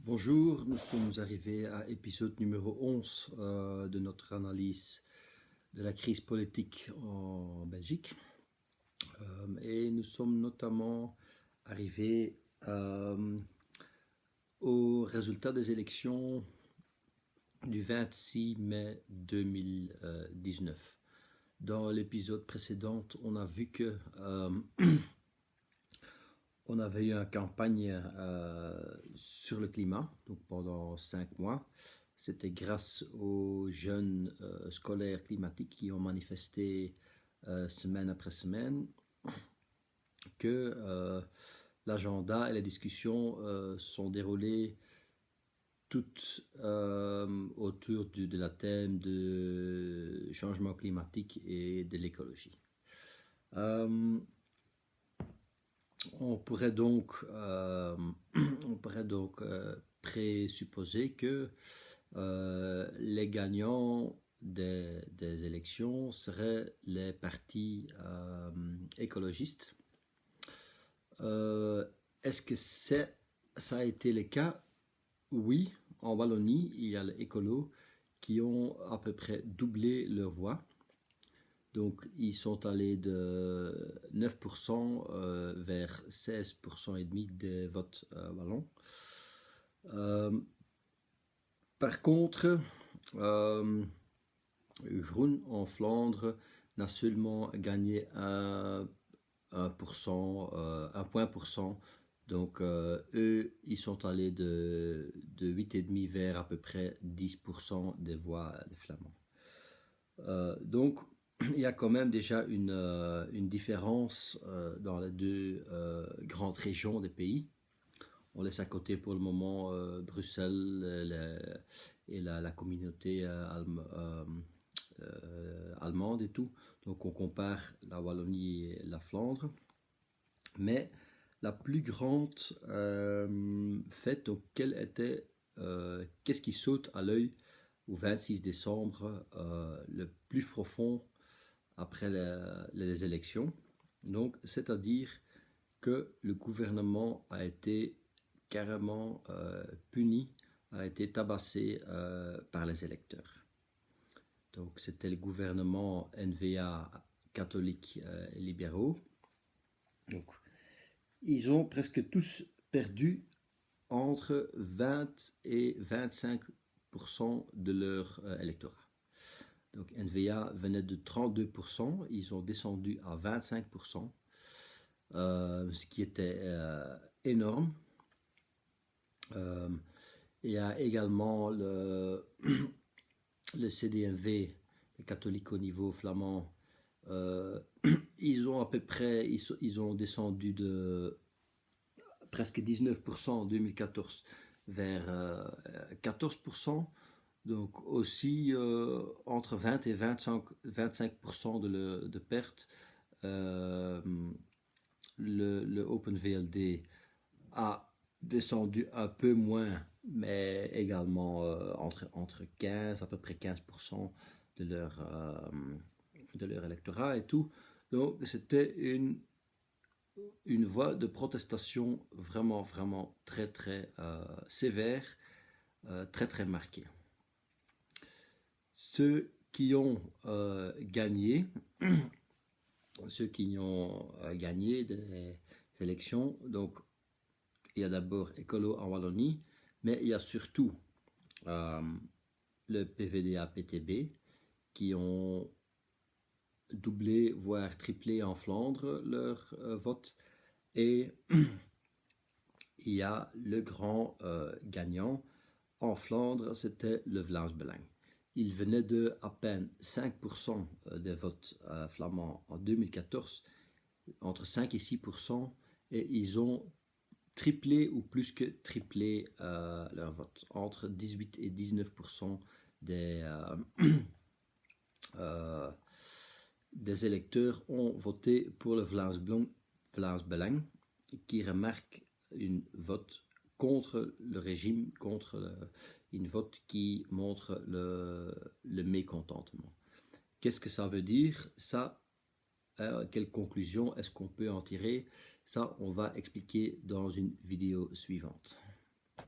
Bonjour, nous sommes arrivés à l'épisode numéro 11 de notre analyse de la crise politique en Belgique. Et nous sommes notamment arrivés au résultat des élections du 26 mai 2019. Dans l'épisode précédent, on a vu que on avait eu une campagne sur le climat, donc pendant 5 mois. C'était grâce aux jeunes scolaires climatiques qui ont manifesté semaine après semaine que l'agenda et les discussions sont déroulées toutes autour de la thème de changement climatique et de l'écologie. On pourrait donc présupposer que les gagnants des élections seraient les partis écologistes. Est-ce que ça a été le cas? Oui, en Wallonie, il y a les écolos qui ont à peu près doublé leur voix. Donc, ils sont allés de 9% vers 16% et demi des votes wallons. Par contre, Groen en Flandre n'a seulement gagné 1 point%. Donc, eux, ils sont allés de 8,5 vers à peu près 10% des voix des Flamands. Donc, il y a quand même déjà une différence dans les deux grandes régions des pays. On laisse à côté pour le moment Bruxelles et la communauté allemande et tout. Donc on compare la Wallonie et la Flandre. Mais la plus grande fête, donc qu'est-ce qui saute à l'œil au 26 décembre, le plus profond après les élections, donc c'est-à-dire que le gouvernement a été carrément puni, a été tabassé par les électeurs. Donc c'était le gouvernement NVA catholique et libéraux. Donc ils ont presque tous perdu entre 20 et 25% de leur électorat. Donc NVA venait de 32%, ils ont descendu à 25%, ce qui était énorme. Il y a également le CDMV, les catholiques au niveau flamand. Ils ont à peu près, ils ont descendu de presque 19% en 2014 vers 14%. Donc aussi entre 20 et 25% de pertes. Le OpenVLD a descendu un peu moins, mais également entre 15, à peu près 15% de leur électorat et tout. Donc c'était une voie de protestation vraiment, vraiment très, très sévère, très, très marquée. Ceux qui ont gagné des élections, donc il y a d'abord Écolo en Wallonie, mais il y a surtout le PVDA-PTB qui ont doublé, voire triplé en Flandre leur vote, et il y a le grand gagnant en Flandre, c'était le Vlaams Belang. Il venait de à peine 5% des votes flamands en 2014, entre 5 et 6%, et ils ont triplé ou plus que triplé leur vote. Entre 18 et 19% des électeurs ont voté pour le Vlaams Belang, qui remarque une vote contre le régime, une vote qui montre le mécontentement. Qu'est-ce que ça veut dire? Ça, quelle conclusion est-ce qu'on peut en tirer? Ça, on va expliquer dans une vidéo suivante.